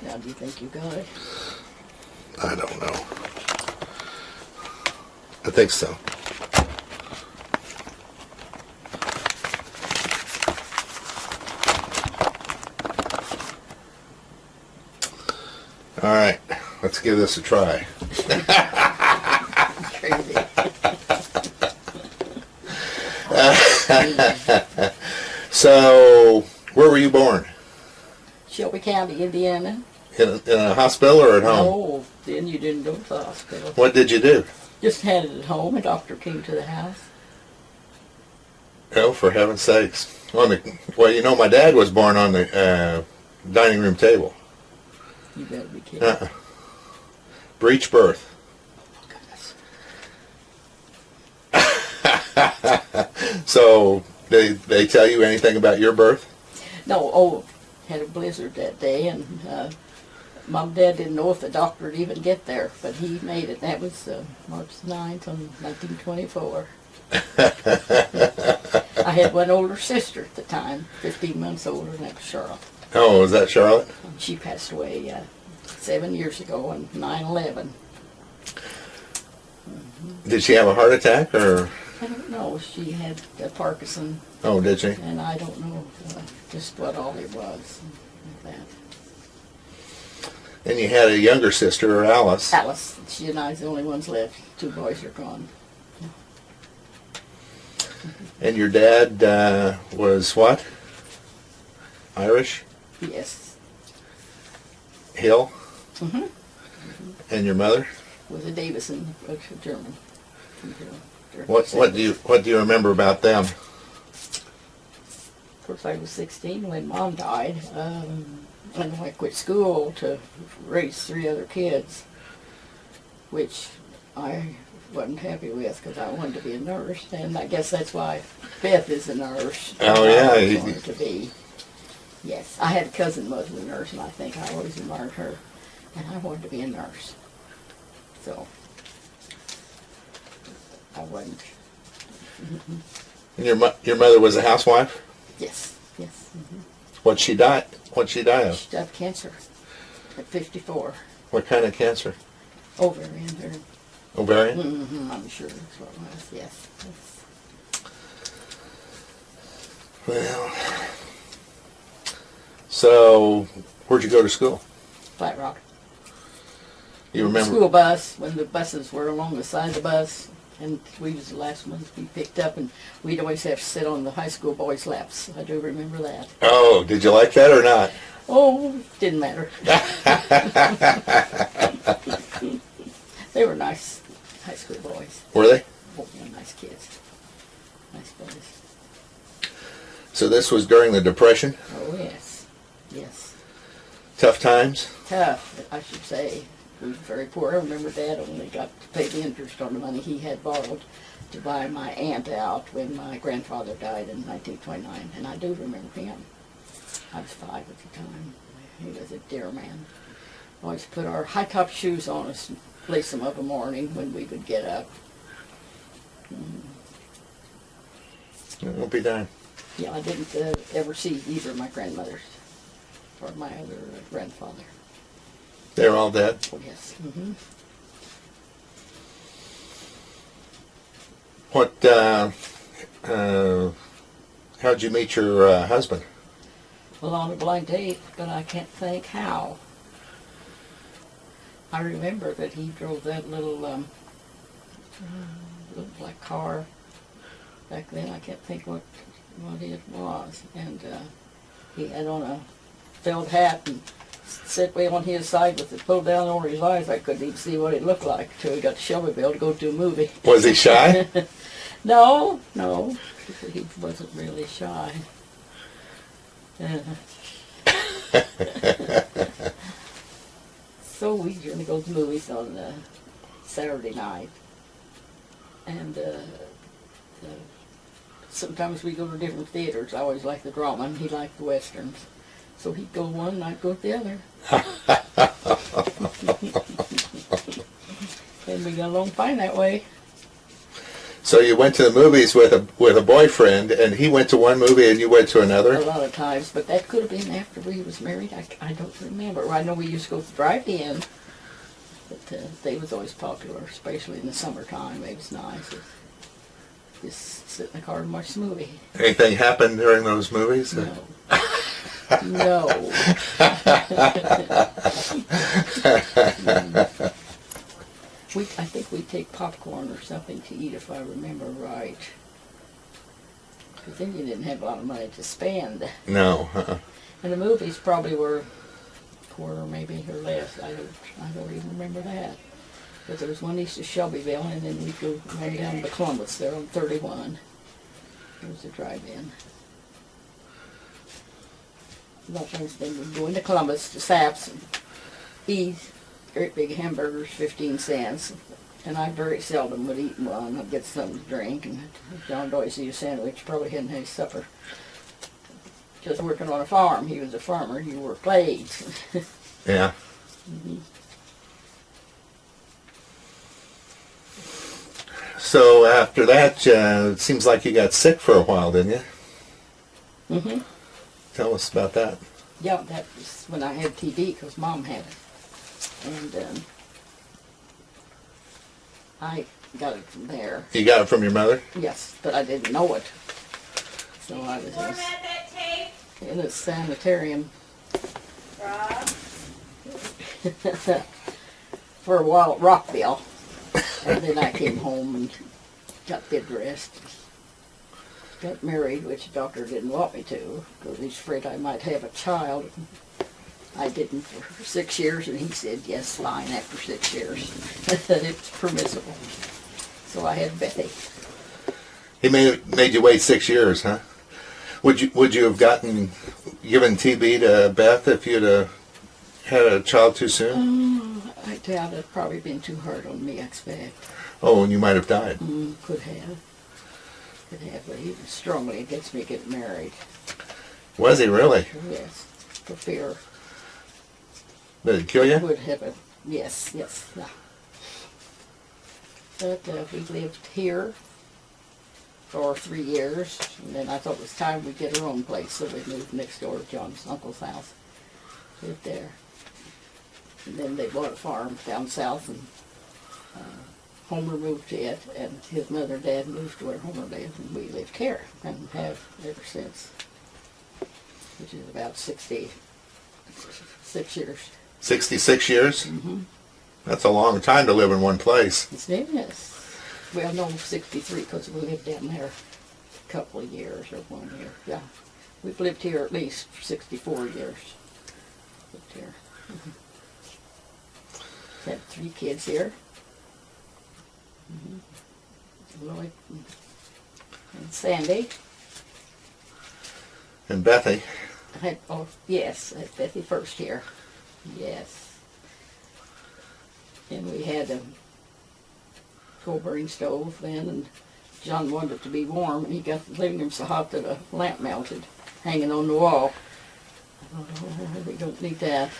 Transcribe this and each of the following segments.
Now, do you think you got it? I don't know. I think so. All right, let's give this a try. Crazy. So, where were you born? Shelby County, Indiana. In a hospital or at home? No, then you didn't go to the hospital. What did you do? Just had it at home. A doctor came to the house. Oh, for heaven's sakes. Well, you know, my dad was born on the dining room table. You better be kidding. Breech birth. Oh, goodness. So, they tell you anything about your birth? No, had a blizzard that day, and Mom and Dad didn't know if the doctor would even get there, but he made it. That was March 9th, 1924. I had one older sister at the time, 15 months older, and that was Charlotte. Oh, was that Charlotte? And she passed away 7 years ago on 9/11. Did she have a heart attack, or? I don't know. She had Parkinson, Oh, did she? and I don't know just what all it was. Like that. And you had a younger sister, Alice. Alice, she and I are the only ones left. 2 boys are gone. And your dad was what? Irish? Yes. Hill? Mm-hmm. And your mother? Was a Davison, a German. What do you remember about them? Of course, I was 16 when Mom died, and I quit school to raise 3 other kids, which I wasn't happy with because I wanted to be a nurse, and I guess that's why Beth is a nurse. Oh, yeah. I wanted to be. Yes, I had a cousin who was a nurse, and I think I always admired her, and I wanted to be a nurse. So I wasn't. And your mother was a housewife? Yes, yes. Mm-hmm. What'd she die of? She died of cancer at 54. What kind of cancer? Ovarian. Ovarian? Mm-hmm, I'm sure that's what it was, yes. Well, so where'd you go to school? Flat Rock. You remember? School bus, when the buses were along the side of the bus, and we was the last ones to be picked up, and we'd always have to sit on the high school boys' laps. I do remember that. Oh, did you like that or not? Oh, didn't matter. They were nice high school boys. Were they? Oh, yeah, nice kids. Nice boys. So this was during the Depression? Oh, yes. Yes. Tough times? Tough, I should say. We were very poor. I remember Dad only got to pay the interest on the money he had borrowed to buy my aunt out when my grandfather died in 1929, and I do remember him. I was 5 at the time. He was a dear man. Always put our high-top shoes on us and lace them up a morning when we would get up. It won't be done. Yeah, I didn't ever see either of my grandmothers or my other grandfather. They're all dead? Oh, yes. Mm-hmm. How'd you meet your husband? Well, on a blind date, but I can't think how. I remember that he drove that little black car back then. I can't think what it was. And he had on a felt hat and sat way on his side with it pulled down over his eyes. I couldn't even see what it looked like until he got to Shelbyville to go to a movie. Was he shy? No. He wasn't really shy. So we usually go to movies on Saturday night, and sometimes we go to different theaters. I always liked the drama, and he liked the westerns. So he'd go one, and I'd go the other. And we got along fine that way. So you went to the movies with a boyfriend, and he went to one movie and you went to A another? lot of times, but that could have been after we was married. I don't remember. I know we used to go to the drive-in, but they was always popular, especially in the summertime. It was nice. Just sit in the car and watch the movie. Anything happened during those movies? No. No. I think we'd take popcorn or something to eat if I remember right. Because then you didn't have a lot of money to spend. No. And the movies probably were a quarter maybe or less. I don't even remember that. But there was one east of Shelbyville, and then we'd go run down to Columbus there on 31. There was a drive-in. A lot of times then we'd go into Columbus to Saps and eat great big hamburgers, 15 cents. And I very seldom would eat one. I'd get something to drink, and John always eat a sandwich. Probably hadn't had supper. Just working on a farm. He was a farmer. He worked late. Yeah. Mm-hmm. So after that, it seems like you got sick for a while, didn't you? Mm-hmm. Tell us about that. Yeah, that was when I had TB, because Mom had it. And I got it from there. You got it from your mother? Yes, but I didn't know it. So I was in a sanitarium for a while at Rockville. And then I came home and got bed rest. Got married, which the doctor didn't want me to, because he's afraid I might have a child. I didn't for 6 years, and he said, yes, fine, after 6 years. That it's permissible. So I had Betty. He made you wait 6 years, huh? Would you have given TB to Beth if you'd had a child too soon? I doubt it'd probably been too hard on me, I expect. Oh, and you might have died. Could have. Could have, but he was strongly against me getting married. Was he really? Yes, for fear. Did it kill you? Would have a, yes, yeah. But we lived here for 3 years, and then I thought it was time we'd get our own place, so we moved next door to John's uncle's house. Lived there. And then they bought a farm down south, and Homer moved to it, and his mother and dad moved to where Homer lived, and we lived here, and have ever since, which is about 66 years. 66 years? Mm-hmm. That's a long time to live in one place. Yes. Well, no, 63, because we lived down there a couple of years, or 1 year, yeah. We've lived here at least for 64 years. Lived here. Mm-hmm. Had 3 kids here. Mm-hmm. Lloyd and Sandy. And Bethy? I had, oh, yes, I had Bethy first here. Yes. And we had a coal burning stove then, and John wanted it to be warm, and he got the living room so hot that a lamp melted, hanging on the wall. Oh, we don't need that.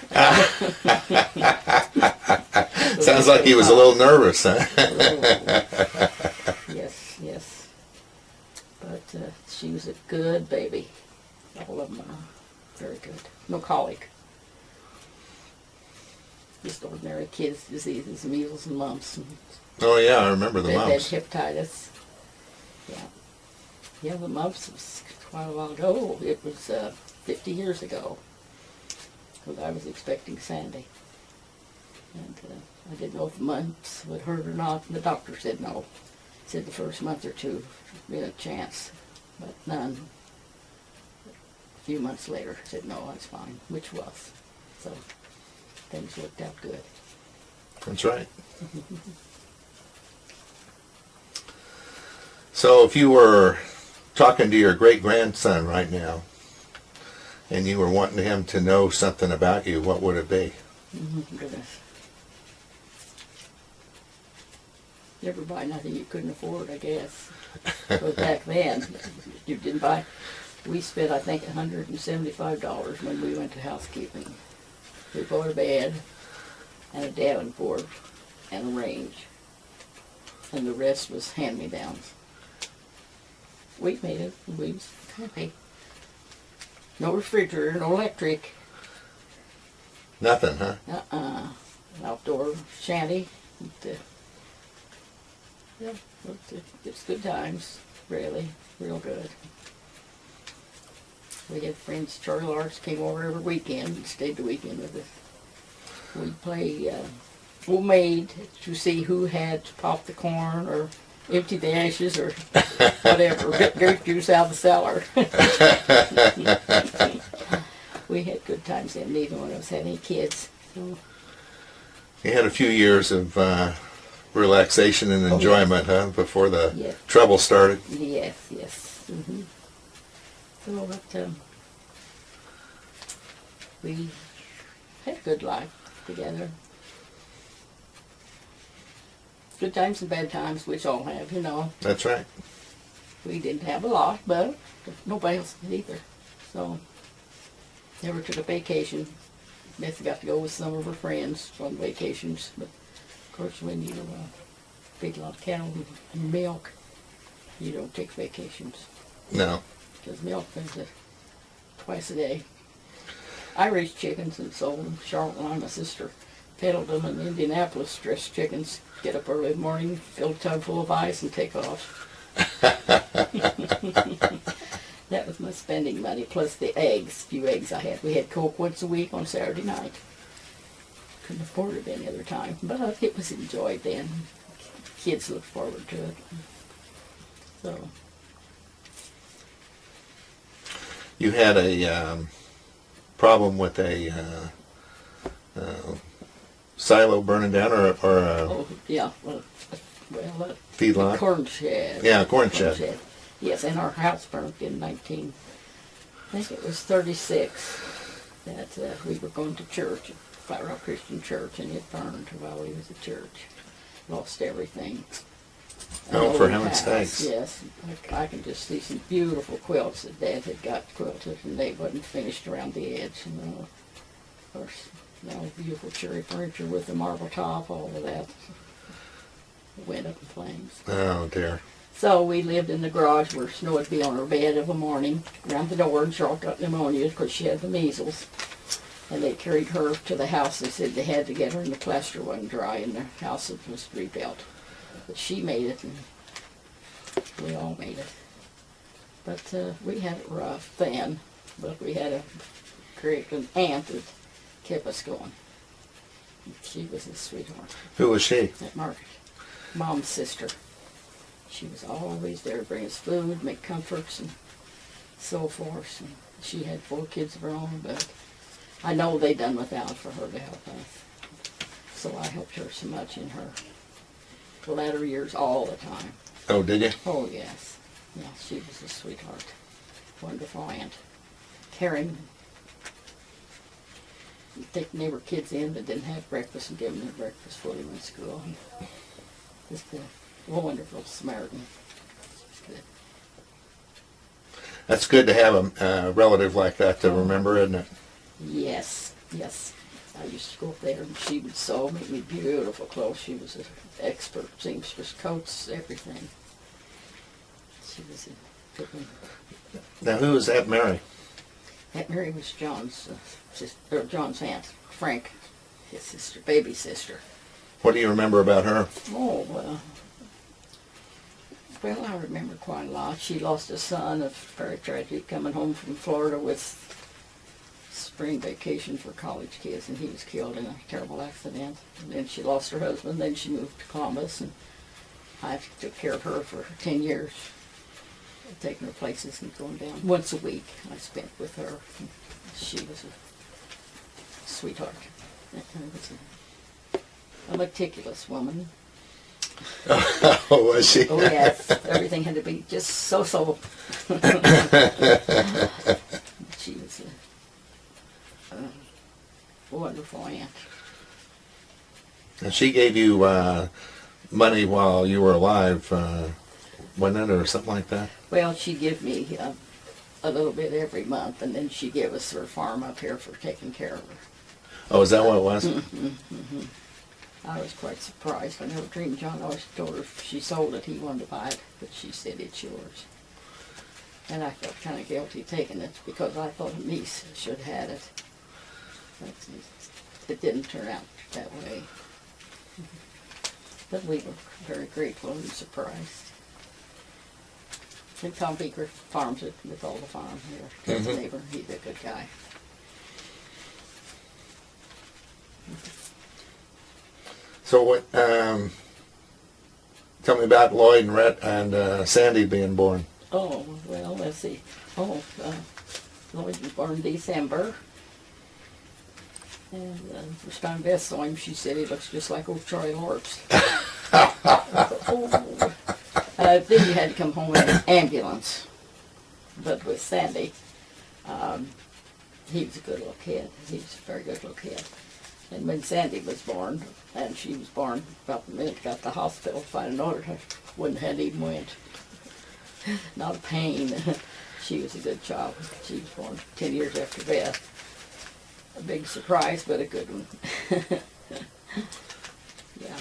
Sounds like he was a little nervous, huh? Yes. But she was a good baby. All of them are very good. No colic. Just ordinary kids' diseases, measles and mumps. Oh yeah, I remember the They mumps. had hepatitis. Yeah. Yeah, the mumps was quite a while ago. It was 50 years ago. Because I was expecting Sandy. And I didn't know if the mumps would hurt or not. And the doctor said no. Said the first month or two, been a chance, but none. A few months later, said no, that's fine, which was. So things worked out good. That's right. So if you were talking to your great-grandson right now, and you were wanting him to know something about you, what would it be? Goodness. Never buy nothing you couldn't afford, I guess. But back then, you didn't buy. We spent, I think, $175 when we went to housekeeping. We bought a bed and a Davenport and a range. And the rest was hand-me-downs. we made it. We was happy. No refrigerator, no electric. Nothing, huh? Outdoor shanty. Yeah, it's good times. Really, real good. We had friends. Charlie Larks came over every weekend and stayed the weekend with us. We'd play homemade to see who had to pop the corn or empty the ashes or whatever. Get grape juice out of the cellar. We had good times then. Neither one of us had any kids. So. You had a few years of relaxation and enjoyment, huh? Before the Yes. trouble started. Yes, yes. Mm-hmm. So, but we had a good life together. Good times and bad times, which all have, you know. That's right. We didn't have a lot, but nobody else did either. So, never took a vacation. Beth got to go with some of her friends on vacations, but of course when you feed a lot of cattle and milk, you don't take vacations. No. Because milk is twice a day. I raised chickens and sold them. Charlotte and I, my sister, peddled them in Indianapolis, dressed chickens, get up early in the morning, fill a tub full of ice and take off. That was my spending money, plus the eggs, few eggs I had. We had Coke once a week on Saturday night. Couldn't afford it any other time, but it was enjoyed then. Kids looked forward to it. So. You had a problem with a silo burning down, or Oh, yeah, well, feedlot? corn shed. Yeah, corn shed. Yes, and our house burned in I think it was 36, that we were going to church, Flat Rock Christian Church, and it burned while we was at church. Lost everything. Oh, An for old heaven's house, sakes. Yes, I can just see some beautiful quilts that Dad had got quilted, and they wasn't finished around the edge. And of course, beautiful cherry furniture with the marble top, all of that went up in flames. Oh, dear. So we lived in the garage where Snow would be on her bed of a morning, around the door, and Charlotte got pneumonia because she had the measles. And they carried her to the house. They said they had to get her, and the plaster wasn't dry, and the house was rebuilt. But she made it, and we all made it. But we had it rough then, but we had an aunt that kept us going. She was a sweetheart. Who was she? Aunt Margaret, Mom's sister. She was always there to bring us food, make comforts, and so forth. And she had 4 kids of her own, but I know they done without for her to help us. So I helped her so much in her latter years all the time. Oh, did you? Oh, yes. Yeah, she was a sweetheart. Wonderful aunt. Caring. Take neighbor kids in that didn't have breakfast and give them their breakfast before they went to school. Just a wonderful Samaritan. Good. That's good to have a relative like that to remember, isn't it? Yes, yes. I used to go up there and she would sew, make me beautiful clothes. She was an expert seamstress, coats, everything. She was a good one. Now, who was Aunt Mary? Aunt Mary was John's sister, or John's aunt, Frank, his sister, baby sister. What do you remember about her? Oh, well, I remember quite a lot. She lost a son, a very tragic, coming home from Florida with spring vacation for college kids, and he was killed in a terrible accident. And then she lost her husband, then she moved to Columbus, and I took care of her for 10 years, taking her places and going down. Once a week I spent with her. She was a sweetheart. And was a meticulous woman. Oh, was she? Oh, yes. Everything had to be just so. She was a wonderful aunt. And she gave you money while you were alive, wasn't it, or something like that? Well, she'd give me a little bit every month, and then she'd give us her farm up here for taking care of her. Oh, is that what it was? I was quite surprised. I never dreamed. John always told her if she sold it, he wanted to buy it, but she said it's yours. And I felt kind of guilty taking it because I thought a niece should have had it. But it didn't turn out that way. But we were very grateful and surprised. And Tom Beaker farms it with all the farm here. His neighbor, he's a good guy. So what? Tell me about Lloyd and Rhett and Sandy being born. Oh, well, let's see. Lloyd was born in December. And first time Beth saw him, she said he looks just like old Charlie Lorps. Then he had to come home in an ambulance. But with Sandy, he was a good little kid. He was a very good little kid. And when Sandy was born, and she was born about the minute got to the hospital, if I'd known her, I wouldn't have even went. Not a pain. She was a good child. She was born 10 years after Beth. A big surprise, but a good one. Yeah.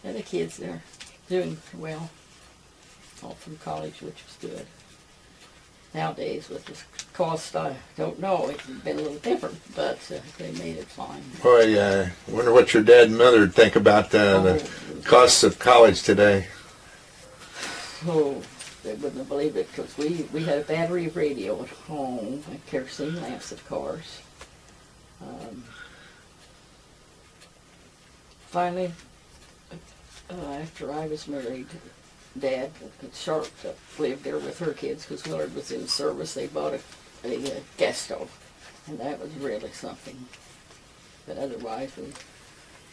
And the kids are doing well, all through college, which was good. Nowadays, with the cost, I don't know. It's been a little different, but they made it fine. Boy, I wonder what your dad and mother would think about the costs of college today. Oh, they wouldn't have believed it because we had a battery radio at home and kerosene lamps, of course. Finally, after I was married, Dad and Charlotte lived there with her kids because Willard was in service. They bought a gas stove, and that was really something. But otherwise, we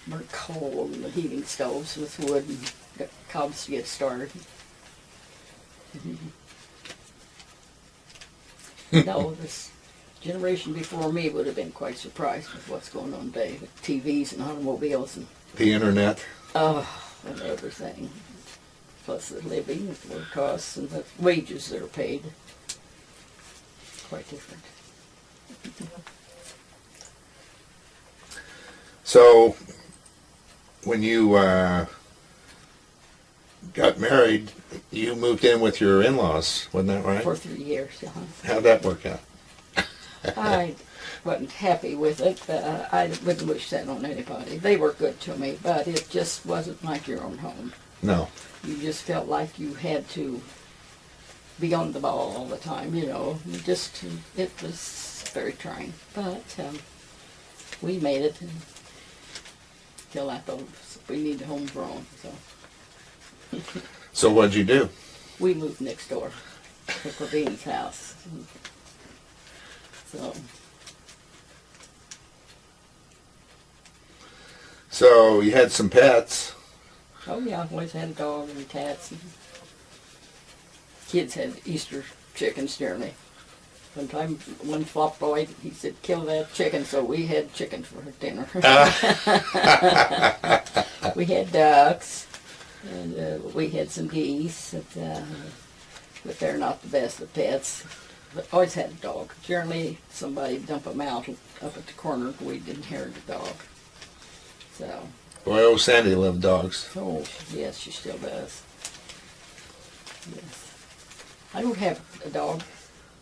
burnt coal in the heating stoves with wood and got cobs to get started. No, this generation before me would have been quite surprised with what's going on today with TVs and automobiles and The internet. and everything. Plus the living, the costs, and the wages that are paid. Quite different. So, when you got married, you moved in with your in-laws, wasn't that right? For 3 years, How'd that work out? I wasn't happy with it, but I wouldn't wish that on anybody. They were good to me, but it just wasn't like your own home. No. You just felt like you had to be on the ball all the time, you know. It was very trying. But we made it until I thought we need a home of our own. So what'd you do? We moved next door to Corvine's house. So you had some pets. Oh yeah, always had a dog and cats. And kids had Easter chickens near me. One time, one flop boy, he said, "Kill that chicken," so we had chicken for dinner. We had ducks, and we had some geese, but they're not the best of pets. But always had a dog. Generally, somebody dump them out up at the corner. We'd inherit a dog. So. Boy, old Sandy loved dogs. Oh, yes, she still does. Yes. I don't have a dog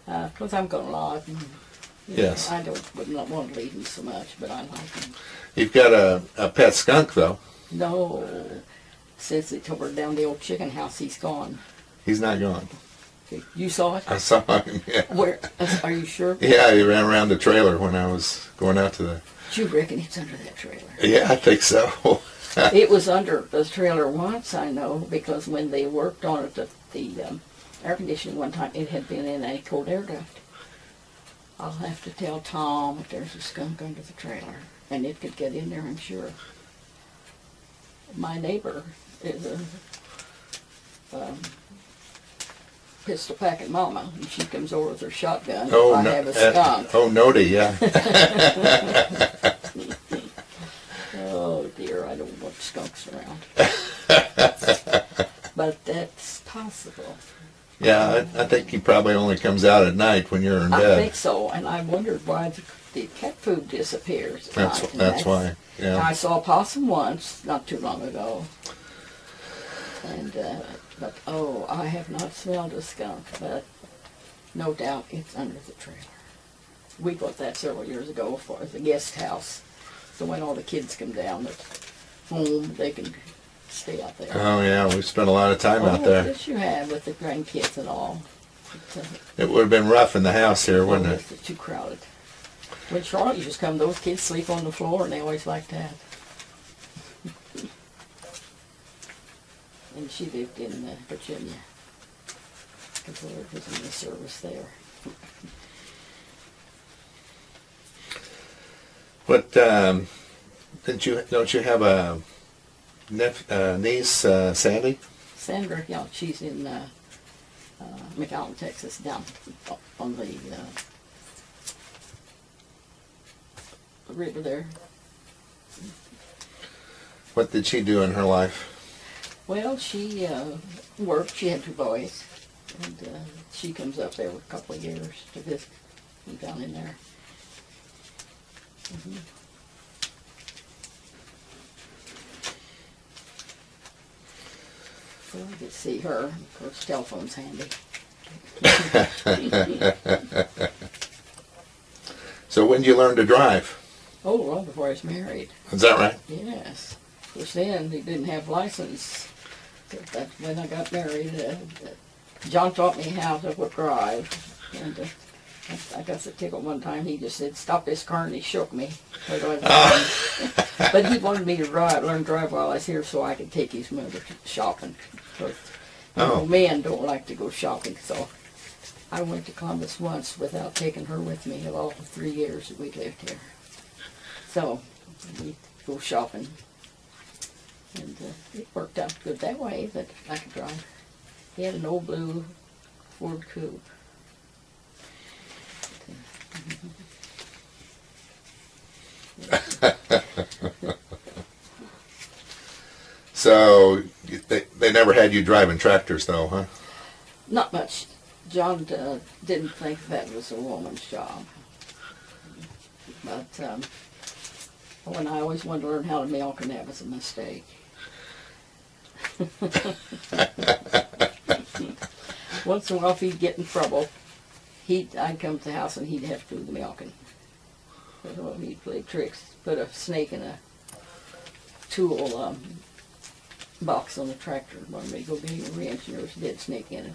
because I'm going to lot. And, Yes. I would not want to leave him so much, but I like him. You've got a pet skunk, though. No. Since they tore down the old chicken house, he's gone. He's not gone. You saw it? I saw him, yeah. Where? Are you sure? Yeah, he ran around the trailer when I was going out to the... Do you reckon it's under that trailer? Yeah, I think so. It was under the trailer once, I know, because when they worked on it, the air conditioning one time, it had been in a cold air duct. I'll have to tell Tom if there's a skunk under the trailer, and it could get in there, I'm sure. My neighbor is a pistol-packing mama, and she comes over with her shotgun if I have a skunk. Nody, yeah. Oh dear, I don't want skunks around. But that's possible. Yeah, I think he probably only comes out at night when you're in I bed. think so, and I wondered why the cat food disappears at night. That's why, yeah. I saw a possum once, not too long ago, and But, oh, I have not smelled a skunk, but no doubt it's under the trailer. We bought that several years ago for the guest house. So when all the kids come down at home, they can stay out there. Oh yeah, we spent a lot of time out there. Yes, you have, with the grandkids and all. But, It would have been rough in the house here, wouldn't it? it's too crowded. When Charlotte used to come, those kids sleep on the floor, and they always liked that. And she lived in Virginia. Because Lord was in the service there. But don't you have a niece, Sandy? Sandra, yeah, she's in McAllen, Texas, down on the river there. What did she do in her life? Well, she worked. She had 2 boys, and she comes up there for a couple of years to visit down in there. Mm-hmm. So I get to see her. Of course, telephone's handy. So when did you learn to drive? Oh, well, before I was married. Is that right? Yes. Of course, then he didn't have license. But when I got married, John taught me how to drive. And I got so tickled one time, he just said, "Stop this car," and he shook me. But he wanted me to learn to drive while I was here so I could take his mother shopping. Men don't like to go shopping, so I went to Columbus once without taking her with me of all the 3 years that we lived here. So we go shopping. And it worked out good that way, that I could drive. He had an old blue Ford Coupe. So they never had you driving tractors, though, huh? Not much. John didn't think that was a woman's job. But when I always wanted to learn how to milk, and that was a mistake. Once in a while, if he'd get in trouble, I'd come to the house and he'd have to do the milking. So he'd play tricks, put a snake in a tool box on the tractor, wanted me to go get him a wrench, and there was a dead snake in it.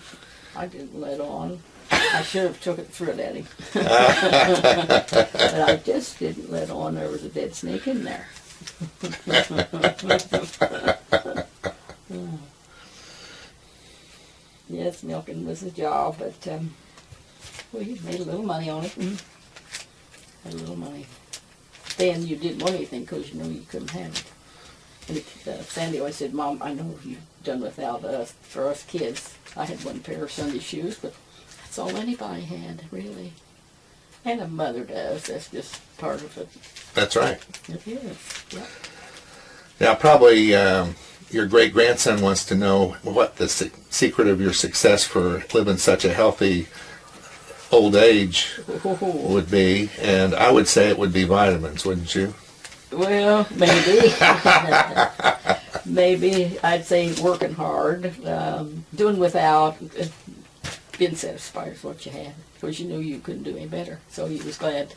I didn't let on. I should have took it through it at him. But I just didn't let on there was a dead snake in there. Yes, milking was a job, but we made a little money on it. Had a little money. Then you didn't want anything because you knew you couldn't have it. And Sandy always said, "Mom, I know you've done without us for us kids." I had one pair of Sunday shoes, but that's all anybody had, really. And a mother does. That's just part of it. That's right. It is, yeah. Now, probably your great-grandson wants to know what the secret of your success for living such a healthy old age would be, and I would say it would be vitamins, wouldn't you? Well, maybe. Maybe. I'd say working hard, doing without, being satisfied with what you had, because you knew you couldn't do any better. So you was glad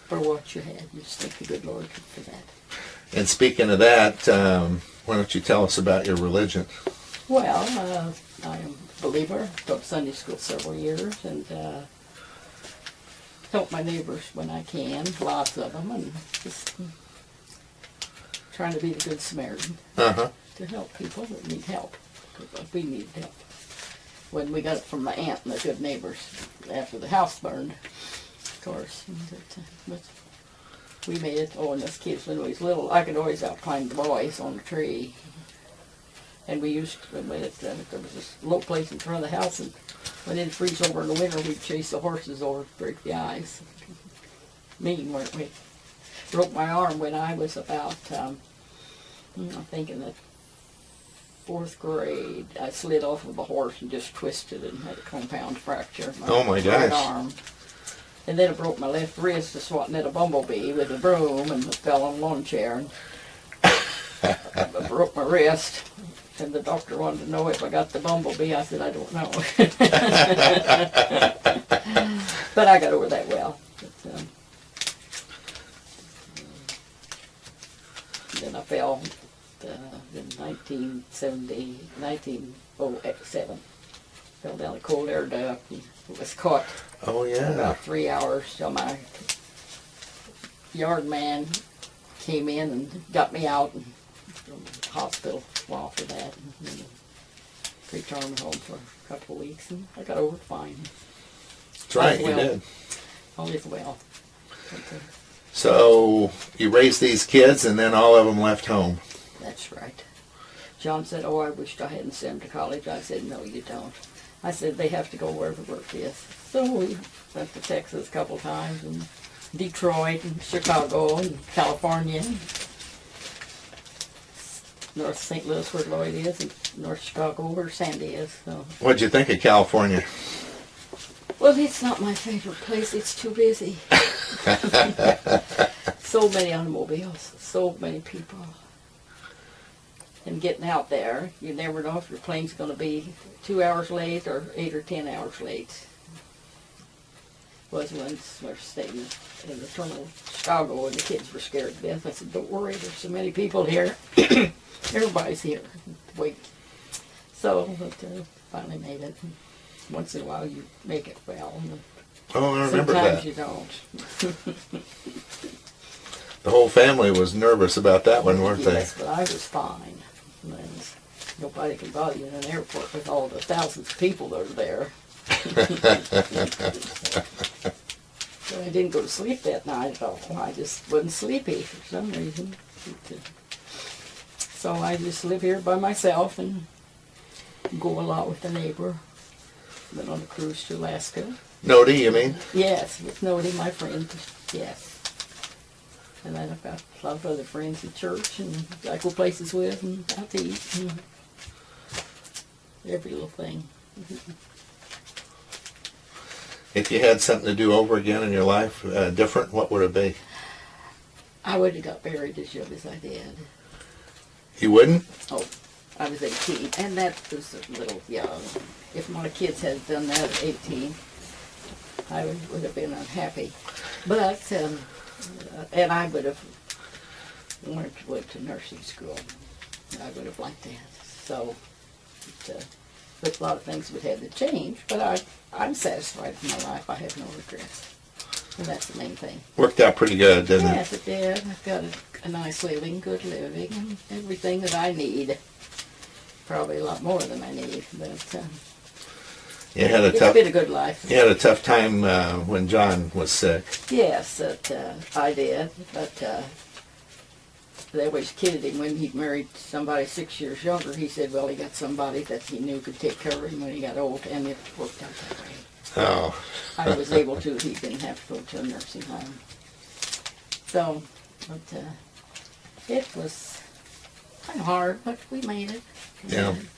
for what you had. You just thank the good Lord for that. And speaking of that, why don't you tell us about your religion? Well, I am a believer. Taught Sunday school several years, and help my neighbors when I can, lots of them, and just trying to be the good Samaritan to help people that need help, because we needed help. When we got it from my aunt and the good neighbors after the house burned, of course. But we made it. Oh, and us kids when we was little, I could always outclimb the boys on the tree. And we used to, there was this low place in front of the house, and when it'd freeze over in the winter, we'd chase the horses over to break the ice. Mean, weren't we? Broke my arm when I was about, I think in the 4th grade. I slid off of a horse and just twisted and had a compound fracture. Oh my right gosh. arm. And then I broke my left wrist swatting at a bumblebee with a broom and fell on a lawn chair. And I broke my wrist. And the doctor wanted to know if I got the bumblebee. I said, I don't know. But I got over that well. But, then I fell in 1907. Fell down a cold air duct and was caught Oh, yeah. about 3 hours till my yard man came in and got me out and from the hospital while for that. And then returned me home for a couple of weeks and I got over it fine. That's right, you Well, did. all is well. But, So you raised these kids and then all of them left home. that's right. John said, oh, I wished I hadn't sent them to college. I said, no, you don't. I said, they have to go wherever work is. So we went to Texas a couple times, and Detroit, and Chicago, and California, and North St. Louis where Lloyd is, and North Chicago where Sandy is. So. What'd you think of California? Well, it's not my favorite place. It's too busy. So many automobiles, so many people. And getting out there, you never know if your plane's going to be 2 hours late or 8 or 10 hours late. Was once we were staying in the terminal of Chicago and the kids were scared to death. I said, don't worry, there's so many people here. Everybody's here. Wait. So, but finally made it. Once in a while you make it well. Oh, I remember Sometimes that. you don't. The whole family was nervous about that one, weren't Yes, but I was fine. And nobody can bother you in an airport with all the thousands of people that are there. So I didn't go to sleep that night at all. I just wasn't sleepy for some reason. So I just live here by myself and go a lot with the neighbor. Been on a cruise to Alaska. they? Nody, you mean? Yes, with Nody, my friend. Yes. And then I've got a lot of other friends in church and I go places with and out to eat and every little thing. If you had something to do over again in your life, different, what would it be? I would have got married as young as I did. You wouldn't? Oh, I was 18, and that was a little young. If my kids had done that at 18, I would have been unhappy. But, and I would have went to nursing school. I would have liked that. So, but a lot of things would have to change, but I'm satisfied with my life. I have no regrets. And that's the main thing. Worked out pretty good, didn't it? Yes, it did. I've got a nice living, good living, and everything that I need. Probably a lot more than I need, but You had a it's tough. been a good life. You had a tough time when John was sick. Yes, I did, but they always kidded him when he married somebody 6 years younger. He said, well, he got somebody that he knew could take care of him when he got old, and it worked out that way. Oh. I was able to. He didn't have to go to a nursing home. So, but it was kind of hard, but we made it. Yeah. And